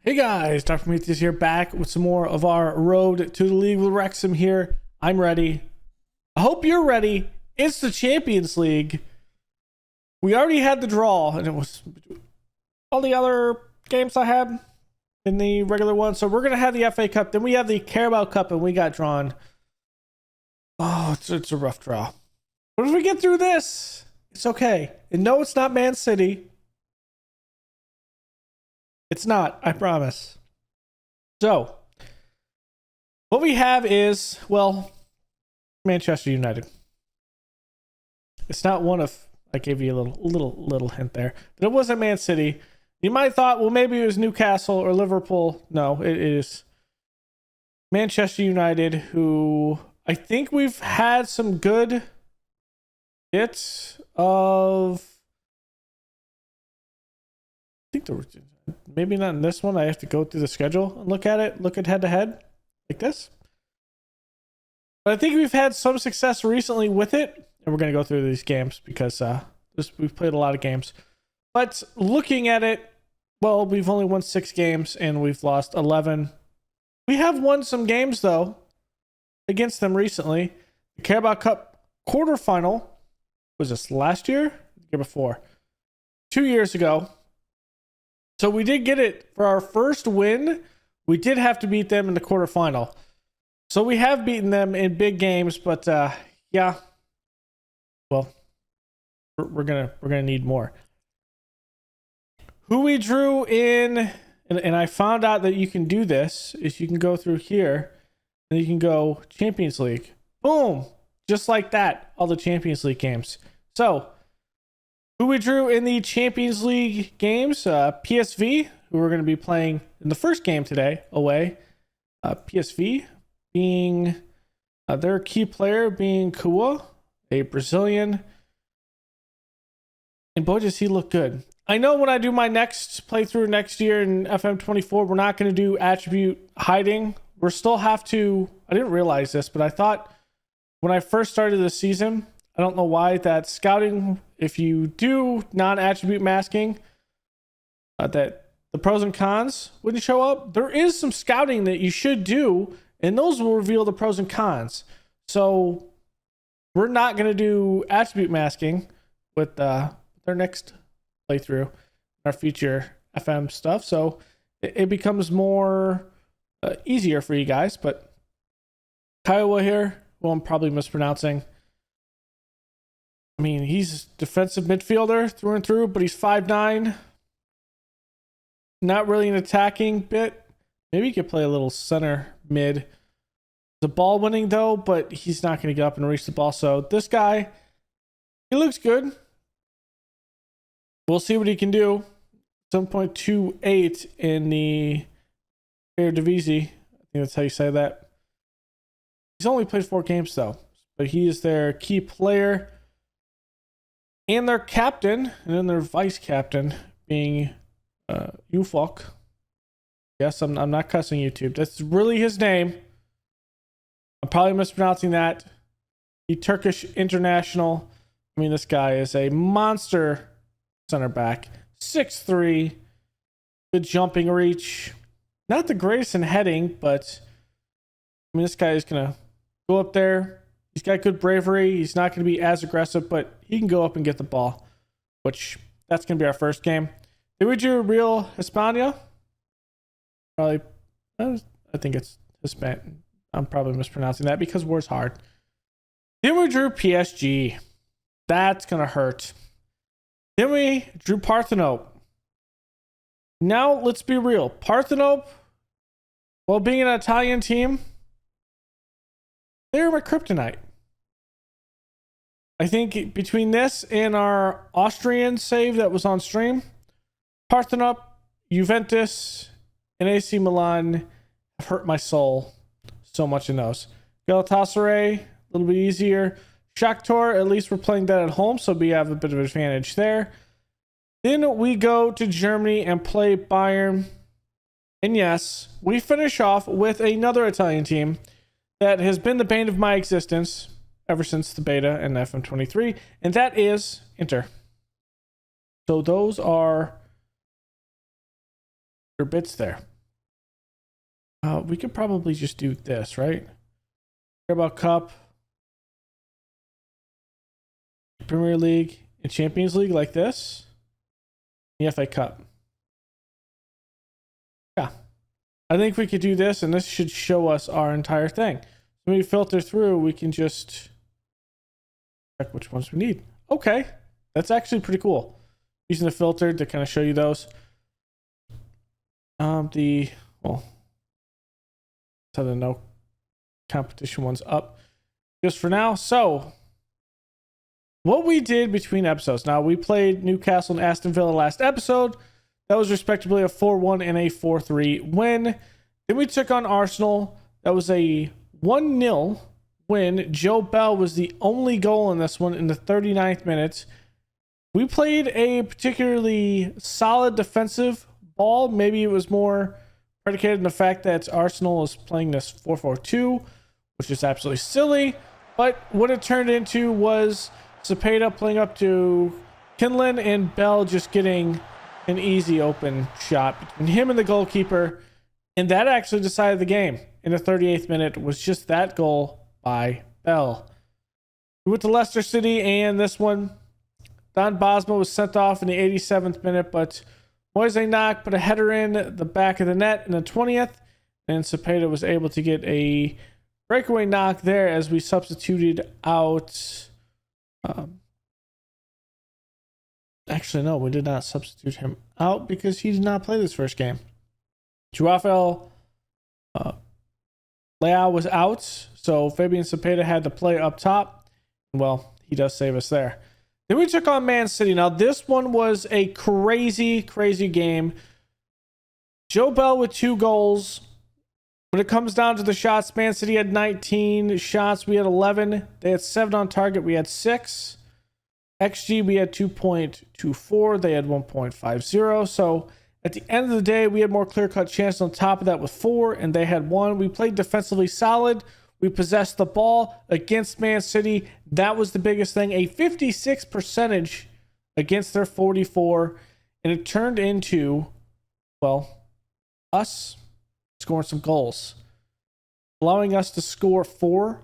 Hey guys, Dr. Prometheus here, back with some more of our road to the league with Wrexham here. I'm ready. I hope you're ready. It's the Champions League. We already had the draw, and it was all the other games I had in the regular one. So we're going to have the FA Cup. Then we have the Carabao Cup, and we got drawn. Oh, it's a rough draw. But if we get through this, it's okay. And no, it's not Man City. It's not, I promise. So, what we have is, well, Manchester United. It's not one of, I gave you a little hint there. But it wasn't Man City. You might have thought, well, maybe it was Newcastle or Liverpool. No, it is Manchester United, who I think we've had some good hits of. I think there were. Maybe not in this one. I have to go through the schedule and look at it. Look at head to head like this. But I think we've had some success recently with it. And we're going to go through these games because we've played a lot of games. But looking at it, well, we've only won 6 games and we've lost 11. We have won some games, though, against them recently. The Carabao Cup quarterfinal, was this last year? The year before. 2 years ago. So we did get it for our first win. We did have to beat them in the quarterfinal. So we have beaten them in big games, but yeah. Well, we're gonna need more. Who we drew in, and I found out that you can do this, is you can go through here and you can go Champions League. Boom! Just like that, all the Champions League games. So who we drew in the Champions League games, PSV, who we're going to be playing in the first game today, away. PSV being their key player being Kua, a Brazilian. And boy, does he look good. I know when I do my next playthrough next year in FM24, we're not going to do attribute hiding. We'll still have to, I didn't realize this, but I thought when I first started the season, I don't know why, that scouting, if you do non-attribute masking, that the pros and cons wouldn't show up. There is some scouting that you should do, and those will reveal the pros and cons. So we're not going to do attribute masking with their next playthrough, our future FM stuff. So it becomes more easier for you guys. But Kiowa here, well, I'm probably mispronouncing. I mean, he's a defensive midfielder through and through, but he's 5'9". Not really an attacking bit. Maybe he could play a little center mid. The ball winning, though, but he's not going to get up and reach the ball. So this guy, he looks good. We'll see what he can do. 7.28 in the Eredivisie. I think that's how you say that. He's only played 4 games, though. But he is their key player. And their captain, and then their vice captain being Ufok. Yes, I'm not cussing YouTube. That's really his name. I'm probably mispronouncing that. The Turkish international. I mean, this guy is a monster center back. 6'3". Good jumping reach. Not the greatest in heading, but I mean, this guy is going to go up there. He's got good bravery. He's not going to be as aggressive, but he can go up and get the ball, which that's going to be our first game. Did we do Real Hispania? Probably, I think it's Hispan. I'm probably mispronouncing that because war's hard. Then we drew PSG. That's going to hurt. Then we drew Parthenope. Now, let's be real. Parthenope, while being an Italian team, they're my kryptonite. I think between this and our Austrian save that was on stream, Parthenope, Juventus, and AC Milan have hurt my soul so much in those. Galatasaray, a little bit easier. Shakhtar, at least we're playing that at home, so we have a bit of advantage there. Then we go to Germany and play Bayern. And yes, we finish off with another Italian team that has been the bane of my existence ever since the beta and FM23, and that is Inter. So those are your bits there. We could probably just do this, right? Carabao Cup, Premier League, and Champions League like this. EFL Cup. Yeah. I think we could do this, and this should show us our entire thing. When we filter through, we can just check which ones we need. Okay. That's actually pretty cool. Using the filter to kind of show you those. So the no competition one's up just for now. So what we did between episodes. Now, we played Newcastle and Aston Villa last episode. That was respectively a 4-1 and a 4-3 win. Then we took on Arsenal. That was a 1-0 win. Joe Bell was the only goal in this one in the 39th minute. We played a particularly solid defensive ball. Maybe it was more predicated on the fact that Arsenal is playing this 4-4-2, which is absolutely silly. But what it turned into was Cepeda playing up to Kinlan and Bell just getting an easy open shot between him and the goalkeeper. And that actually decided the game. In the 38th minute was just that goal by Bell. We went to Leicester City, and this one, Don Bosma was sent off in the 87th minute, but Moise Knock put a header in the back of the net in the 20th, and Cepeda was able to get a breakaway knock there as we substituted out. Actually, no, we did not substitute him out because he did not play this first game. Rafael Leao was out, so Fabian Cepeda had to play up top. Well, he does save us there. Then we took on Man City. Now, this one was a crazy, crazy game. Joe Bell with 2 goals. When it comes down to the shots, Man City had 19 shots. We had 11. They had 7 on target. We had 6. XG, we had 2.24. They had 1.50. So at the end of the day, we had more clear-cut chances on top of that with 4, and they had 1. We played defensively solid. We possessed the ball against Man City. That was the biggest thing. A 56% against their 44. And it turned into, well, us scoring some goals. Allowing us to score 4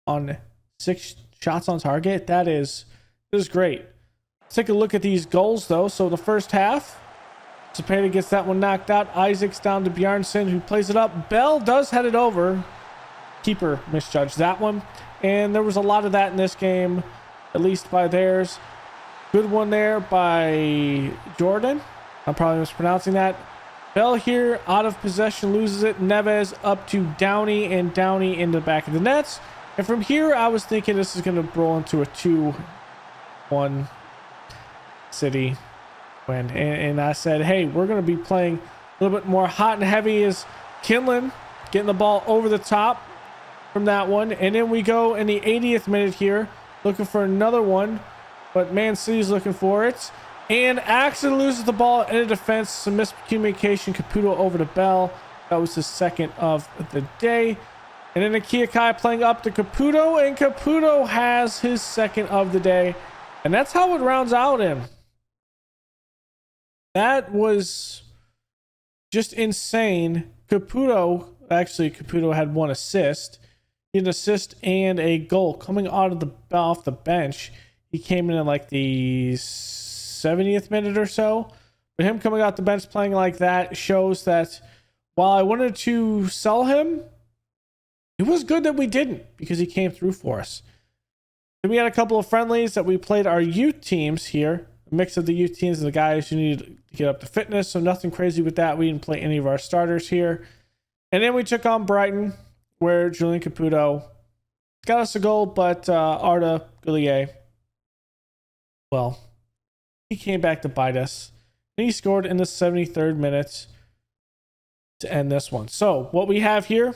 on 6 shots on target. That is great. Let's take a look at these goals, though. So the first half, Cepeda gets that one knocked out. Isaac's down to Bjarnson, who plays it up. Bell does head it over. Keeper misjudged that one. And there was a lot of that in this game, at least by theirs. Good one there by Jordan. I'm probably mispronouncing that. Bell here out of possession, loses it. Neves up to Downey, and Downey in the back of the nets. And from here, I was thinking this is going to roll into a 2-1 City win. And I said, hey, we're going to be playing a little bit more hot and heavy as Kinlan getting the ball over the top from that one. And then we go in the 80th minute here, looking for another one. But Man City's looking for it. And Axon loses the ball in a defense. Some miscommunication. Caputo over to Bell. That was his second of the day. And then Nakia Kai playing up to Caputo. And Caputo has his second of the day. And that's how it rounds out him. That was just insane. Caputo had 1 assist. He had an assist and a goal coming off the bench. He came in at like the 70th minute or so. But him coming out the bench playing like that shows that while I wanted to sell him, it was good that we didn't, because he came through for us. Then we had a couple of friendlies that we played our youth teams here. A mix of the youth teams and the guys who needed to get up to fitness. So nothing crazy with that. We didn't play any of our starters here. And then we took on Brighton, where Julian Caputo got us a goal, but Arda Goulier, well, he came back to bite us. And he scored in the 73rd minute to end this one. So what we have here,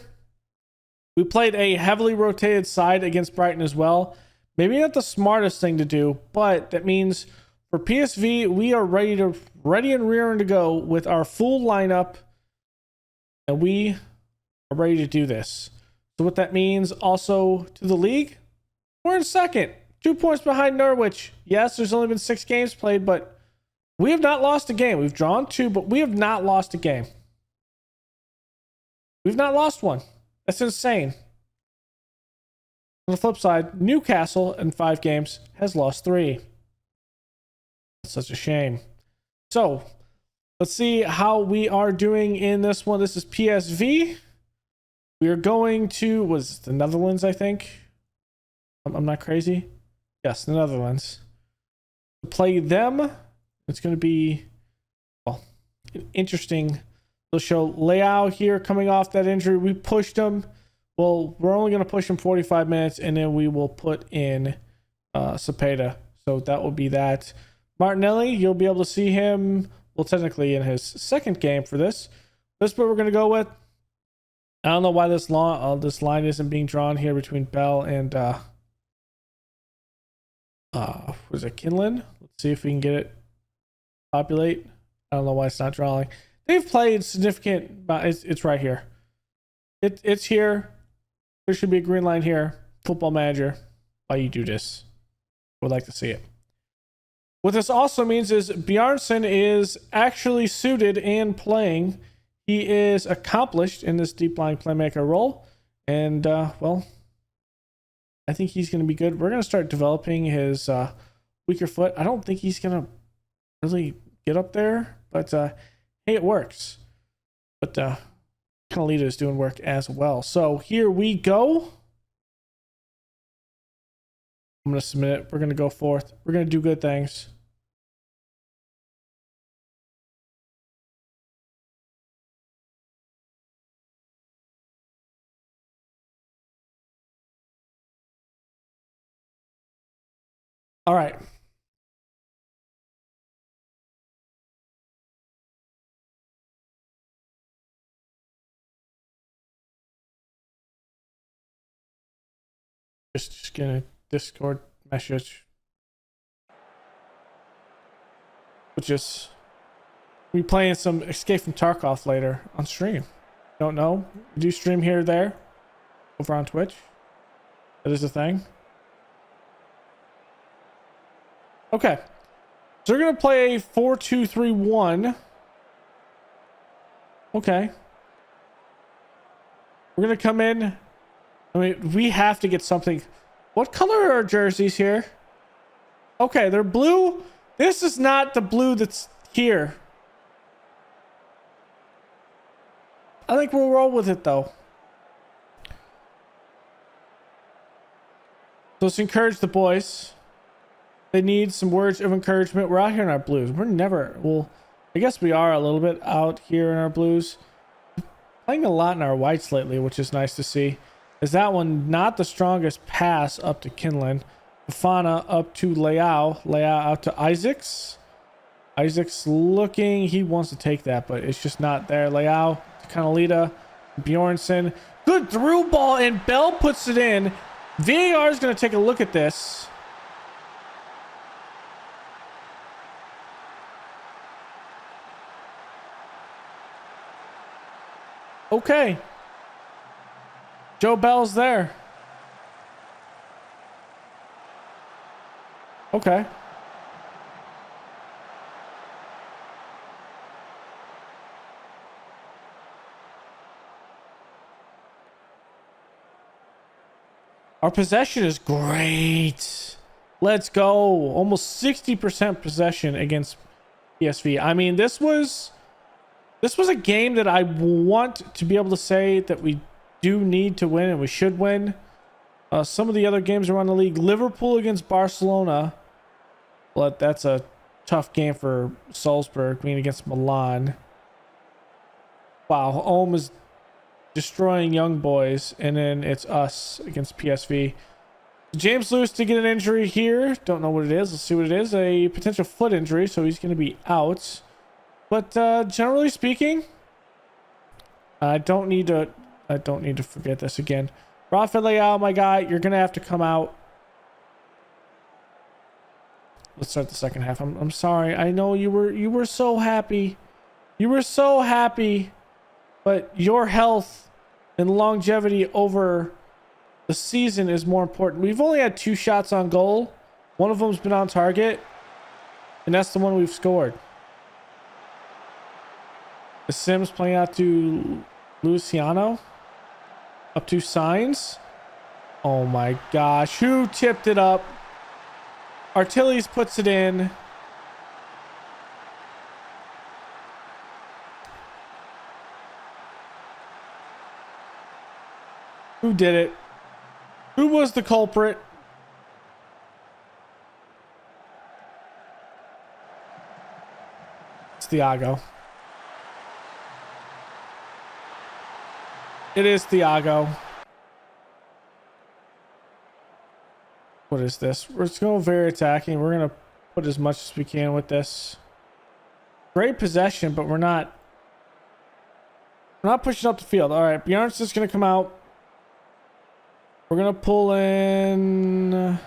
we played a heavily rotated side against Brighton as well. Maybe not the smartest thing to do, but that means for PSV, we are ready and rearing to go with our full lineup, and we are ready to do this. So what that means also to the league, we're in second, 2 points behind Norwich. Yes, there's only been 6 games played, but we have not lost a game. We've drawn 2, but we have not lost a game. We've not lost one. That's insane. On the flip side, Newcastle in 5 games has lost 3. That's such a shame. So let's see how we are doing in this one. This is PSV. We are going to, was the Netherlands, I think. I'm not crazy. Yes, the Netherlands. To play them, it's going to be, well, an interesting little show. Leao here coming off that injury. We pushed him. Well, we're only going to push him 45 minutes, and then we will put in Cepeda. So that will be that. Martinelli, you'll be able to see him, well, technically in his second game for this. This is what we're going to go with. I don't know why this line isn't being drawn here between Bell and was it Kinlan? Let's see if we can get it populate. I don't know why it's not drawing. They've played significant, but it's right here. It's here. There should be a green line here. Football Manager, why you do this? Would like to see it. What this also means is Bjarnason is actually suited and playing. He is accomplished in this deep line playmaker role. And, well, I think he's going to be good. We're going to start developing his weaker foot. I don't think he's going to really get up there. But, hey, it works. But, Canalita is doing work as well. So here we go. I'm going to submit it. We're going to go forth. We're going to do good things. All right. Just gonna Discord message. Which is we playing some Escape from Tarkov later on stream. Don't know. We do stream here or there over on Twitch. That is a thing. Okay. So we're gonna play 4-2-3-1. Okay. We're gonna come in. I mean, we have to get something. What color are our jerseys here? Okay, they're blue. This is not the blue that's here. I think we'll roll with it, though. So let's encourage the boys. They need some words of encouragement. We're out here in our blues. We're never... Well, I guess we are a little bit out here in our blues. Playing a lot in our whites lately, which is nice to see. Is that one not the strongest pass up to Kinlan? Fofana up to Leao. Leao out to Isaacs. Isaacs looking. He wants to take that, but it's just not there. Leao to Canalita. Bjornsson. Good through ball, and Bell puts it in. VAR is going to take a look at this. Okay. Joe Bell's there. Okay. Our possession is great. Let's go. Almost 60% possession against PSV. I mean, this was a game that I want to be able to say that we do need to win and we should win. Some of the other games around the league, Liverpool against Barcelona, well, that's a tough game for Salzburg, being against Milan. Wow, Ulm is destroying young boys, and then it's us against PSV. James Lewis to get an injury here. Don't know what it is. Let's see what it is. A potential foot injury, so he's going to be out. But generally speaking, I don't need to forget this again. Rafa Leao, my guy, you're gonna have to come out. Let's start the second half. I'm sorry. I know you were so happy. You were so happy, but your health and longevity over the season is more important. We've only had 2 shots on goal. One of them's been on target, and that's the one we've scored. The Sims playing out to Luciano. Up to Signs. Oh my gosh. Who tipped it up? Artilles puts it in. Who did it? Who was the culprit? It's Thiago. It is Thiago. What is this? We're just going very attacking. We're going to put as much as we can with this. Great possession, but we're not pushing up the field. All right, Bjarne's just going to come out. We're going to pull in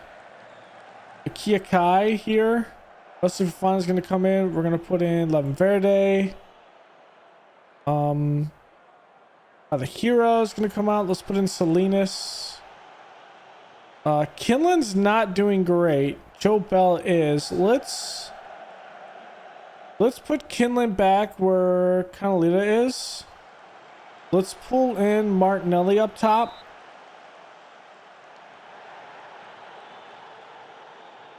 Kia Kai here. Wesley Fofana is going to come in. We're going to put in Levin Verde. The hero is going to come out. Let's put in Salinas. Kinlan's not doing great. Joe Bell is. Let's put Kinlan back where Canalita is. Let's pull in Martinelli up top.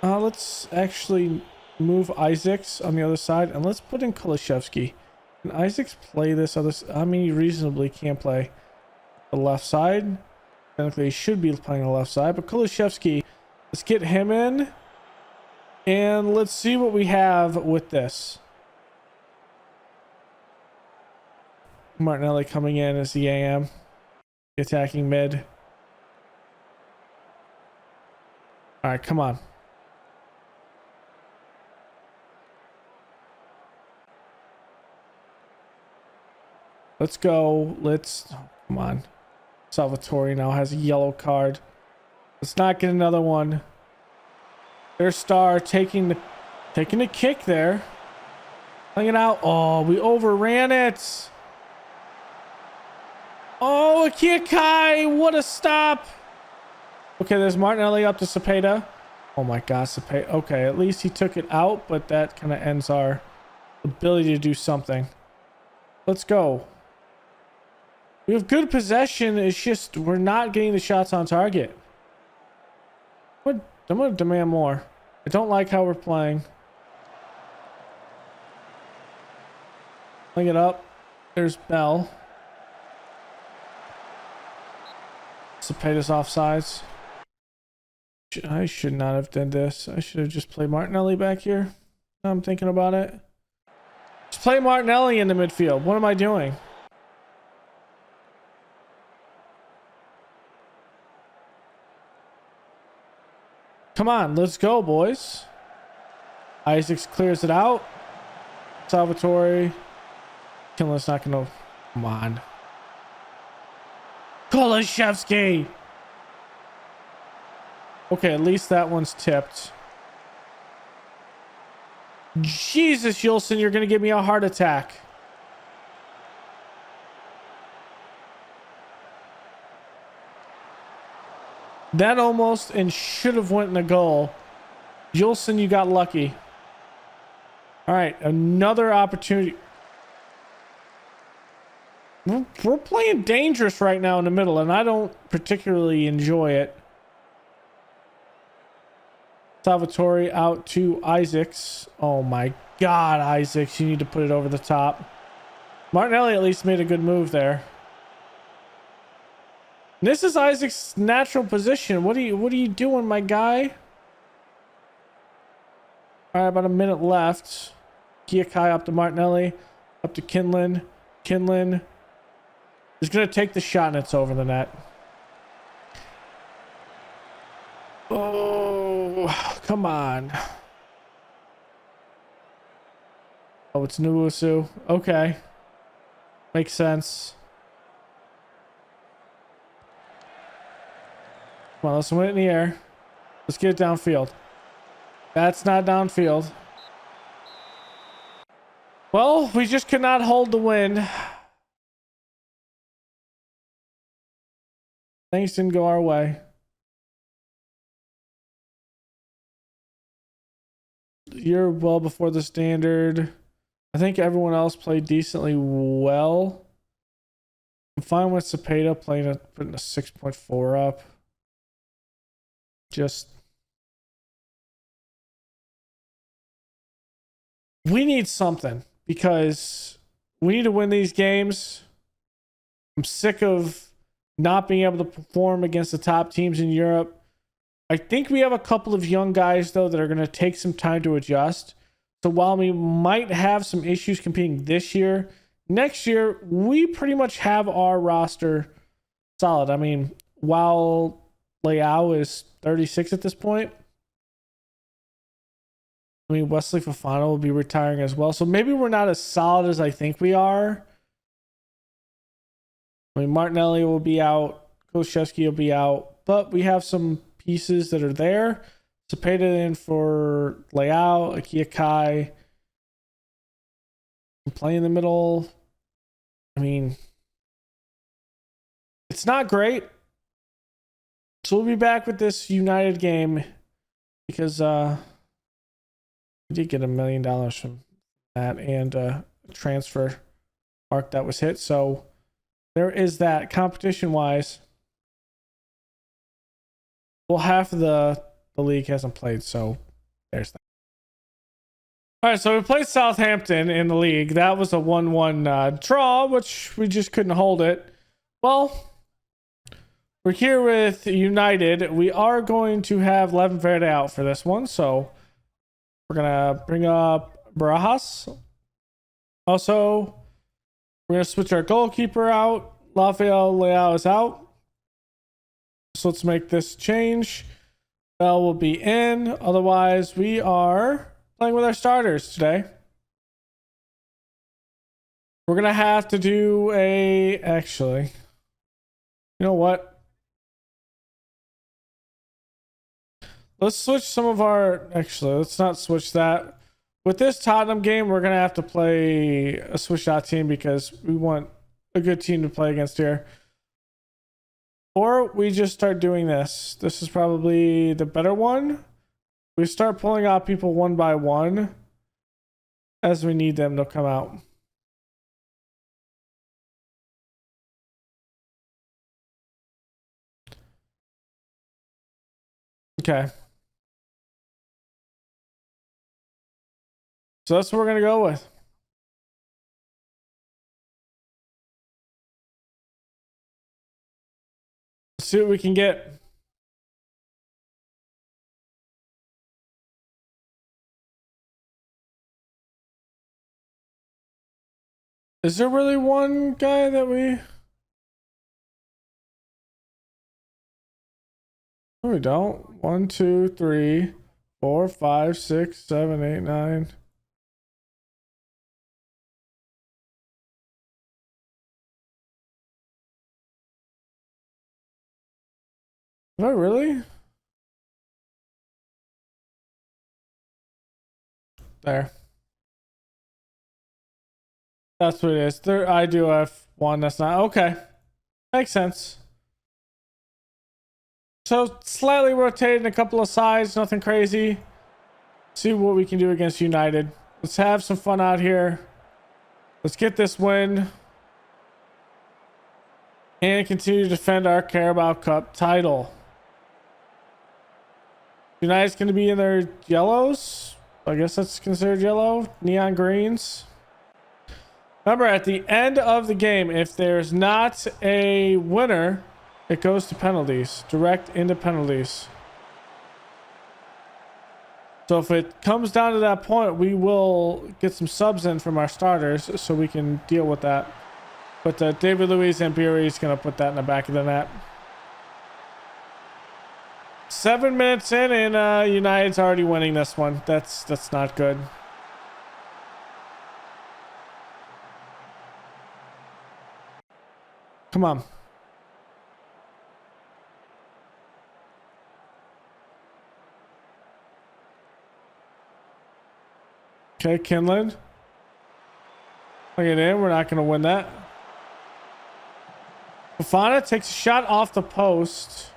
Let's actually move Isaacs on the other side, and let's put in Kulishevsky. Can Isaacs play this other? I mean, he reasonably can play the left side. Technically, he should be playing the left side, but Kulishevsky, let's get him in, and let's see what we have with this. Martinelli coming in as the AM, attacking mid. All right, come on. Let's go. Come on. Salvatore now has a yellow card. Let's not get another one. Their star taking the kick there. Playing it out. Oh, we overran it. Oh, Akiakai, what a stop. Okay, there's Martinelli up to Cepeda. Oh my gosh, Cepeda. Okay, at least he took it out, but that kind of ends our ability to do something. Let's go. We have good possession. It's just we're not getting the shots on target. I'm going to demand more. I don't like how we're playing. Playing it up. There's Bell. Cepeda's offsides. I should not have done this. I should have just played Martinelli back here. Now I'm thinking about it. Just play Martinelli in the midfield. What am I doing? Come on, let's go, boys. Isaacs clears it out. Salvatore. Kinlan's not gonna. Come on. Kulishevsky. Okay, at least that one's tipped. Jesus, Yulson, you're gonna give me a heart attack. That almost and should have went in the goal. Yulson, you got lucky. All right, another opportunity. We're playing dangerous right now in the middle, and I don't particularly enjoy it. Salvatore out to Isaacs. Oh my God, Isaacs, you need to put it over the top. Martinelli at least made a good move there. This is Isaac's natural position. What are you doing, my guy? All right, about a minute left. Kiakai up to Martinelli, up to Kinlan. Kinlan is going to take the shot, and it's over the net. Oh, come on. Oh, it's Nuusu. Okay. Makes sense. Come on, let's win it in the air. Let's get it downfield. That's not downfield. Well, we just could not hold the win. Things didn't go our way. You're well before the standard. I think everyone else played decently well. I'm fine with Cepeda putting a 6.4 up. Just we need something because we need to win these games. I'm sick of not being able to perform against the top teams in Europe. I think we have a couple of young guys, though, that are going to take some time to adjust. So while we might have some issues competing this year, next year, we pretty much have our roster solid. I mean, while Leao is 36 at this point, I mean, Wesley Fofana will be retiring as well. So maybe we're not as solid as I think we are. I mean, Martinelli will be out. Kulusevski will be out. But we have some pieces that are there. Cepeda in for Leao, Akia Kai. Play in the middle. I mean, it's not great. So we'll be back with this United game because we did get $1 million from that and a transfer mark that was hit. So there is that. Competition wise, well, half of the league hasn't played, so there's that. All right, so we played Southampton in the league. That was a 1-1 draw, which we just couldn't hold it. Well, we're here with United. We are going to have Levin Verde out for this one, so we're going to bring up Barajas. Also, we're going to switch our goalkeeper out. Rafael Leao is out. So let's make this change. Bell will be in. Otherwise, we are playing with our starters today. We're going to have to do actually, you know what? Let's switch some of let's not switch that. With this Tottenham game, we're going to have to play a switch out team because we want a good team to play against here. Or we just start doing this. This is probably the better one. We start pulling out people one by one as we need them to come out. Okay. So that's what we're going to go with. Let's see what we can get. Is there really one guy that we... No, we don't. 1, 2, 3, 4, 5, 6, 7, 8, 9. Am I really? There. That's what it is. There, I do have one that's not. Okay. Makes sense. So slightly rotating a couple of sides, nothing crazy. See what we can do against United. Let's have some fun out here. Let's get this win. And continue to defend our Carabao Cup title. United's going to be in their yellows. I guess that's considered yellow. Neon greens. Remember, at the end of the game, if there's not a winner, it goes to penalties. Direct into penalties. So if it comes down to that point, we will get some subs in from our starters so we can deal with that. But David Luiz Ambiri is going to put that in the back of the net. 7 minutes in and United's already winning this one. That's not good. Come on. Okay, Kinlan. Look at it. We're not going to win that. Fofana takes a shot off the post.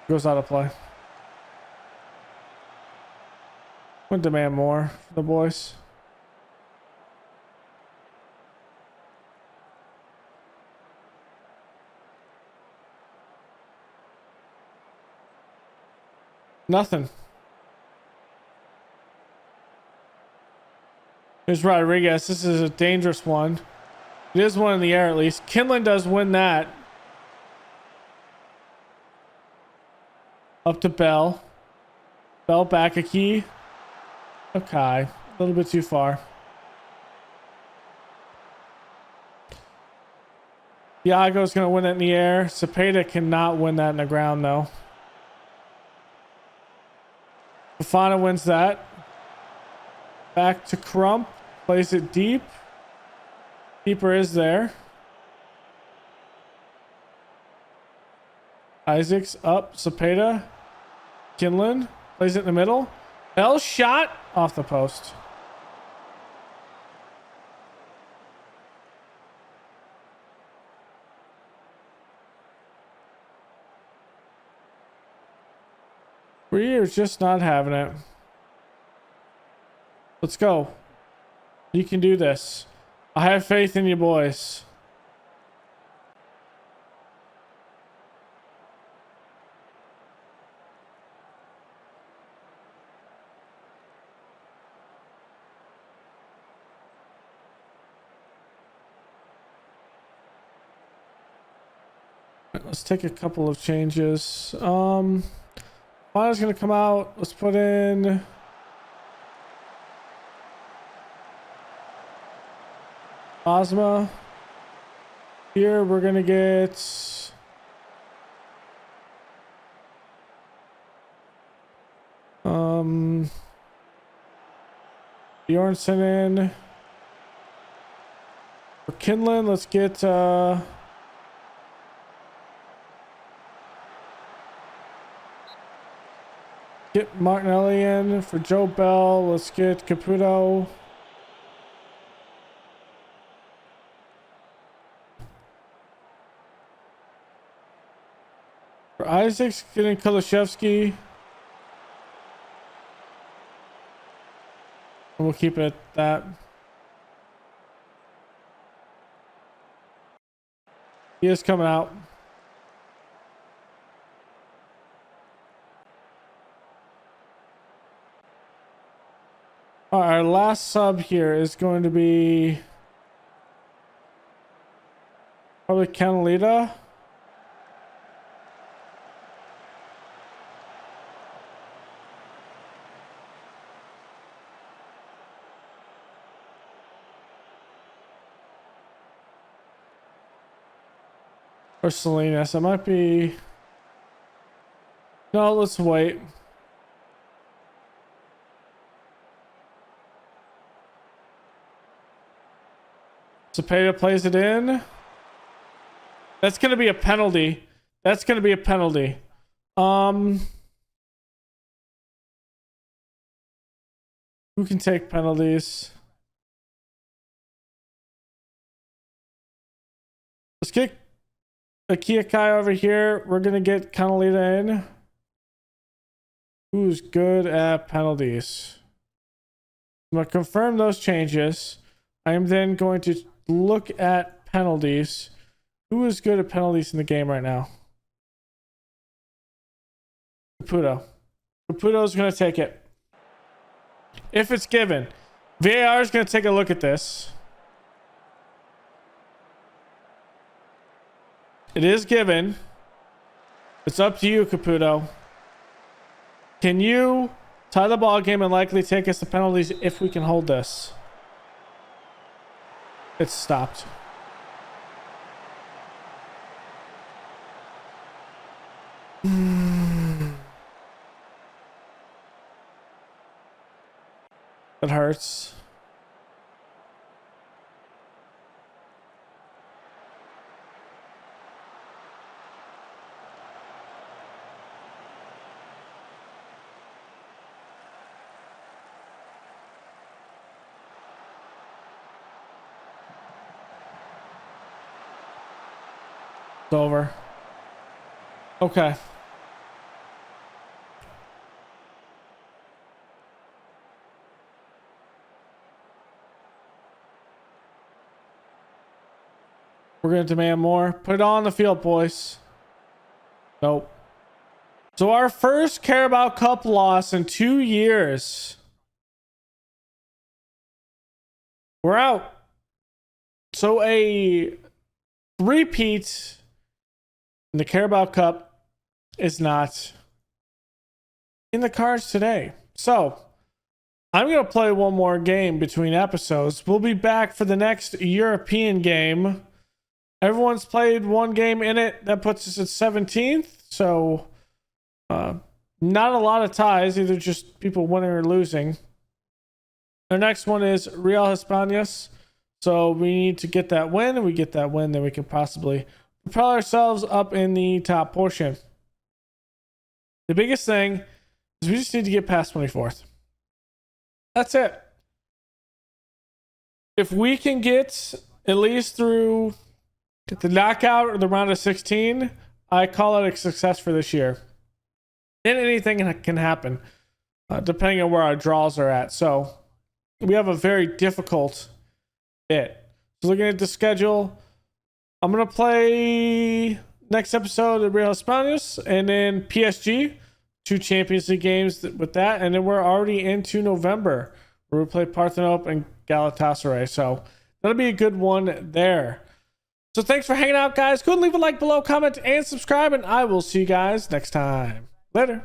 Goes out of play. We'll demand more for the boys. Nothing. Here's Rodriguez. This is a dangerous one. It is one in the air at least. Kinlan does win that. Up to Bell. Bell back a key. Okay. A little bit too far. Iago's going to win it in the air. Cepeda cannot win that in the ground, though. Fofana wins that. Back to Crump. Plays it deep. Keeper is there. Isaacs up. Cepeda. Kinlan. Plays it in the middle. Bell shot off the post. We're just not having it. Let's go. You can do this. I have faith in you boys. Let's take a couple of changes. Lana's gonna come out. Let's put in Ozma. Here we're gonna get Bjornsson in. For Kinlan, let's get get Martinelli in. For Joe Bell, let's get Caputo. For Isaacs, getting Kulishevsky. We'll keep it at that. He is coming out. All right, our last sub here is going to be probably Canalita. Or Salinas. It might be. No, let's wait. Cepeda plays it in. That's going to be a penalty. That's going to be a penalty. Who can take penalties? Let's get Akia Kai over here. We're going to get Canalita in. Who's good at penalties? I'm going to confirm those changes. I am then going to look at penalties. Who is good at penalties in the game right now? Caputo. Caputo is going to take it. If it's given. VAR is going to take a look at this. It is given. It's up to you, Caputo. Can you tie the ball game and likely take us to penalties if we can hold this? It's stopped. That hurts. It's over. Okay. We're going to demand more. Put it on the field, boys. Nope. So our first Carabao Cup loss in 2 years. We're out. So a repeat in the Carabao Cup is not in the cards today. So I'm going to play one more game between episodes. We'll be back for the next European game. Everyone's played one game in it. That puts us at 17th. So not a lot of ties, either just people winning or losing. Our next one is Real Hispanias. So we need to get that win. And we get that win, then we can possibly propel ourselves up in the top portion. The biggest thing is we just need to get past 24th. That's it. If we can get at least through the knockout or the round of 16, I call it a success for this year. Then anything can happen, depending on where our draws are at. So we have a very difficult bit. So looking at the schedule, I'm going to play next episode of Real Hispanias and then PSG. 2 Champions League games with that, and then we're already into November where we play Parthenope and Galatasaray. So that'll be a good one there. So thanks for hanging out, guys. Go and leave a like below, comment, and subscribe, and I will see you guys next time. Later.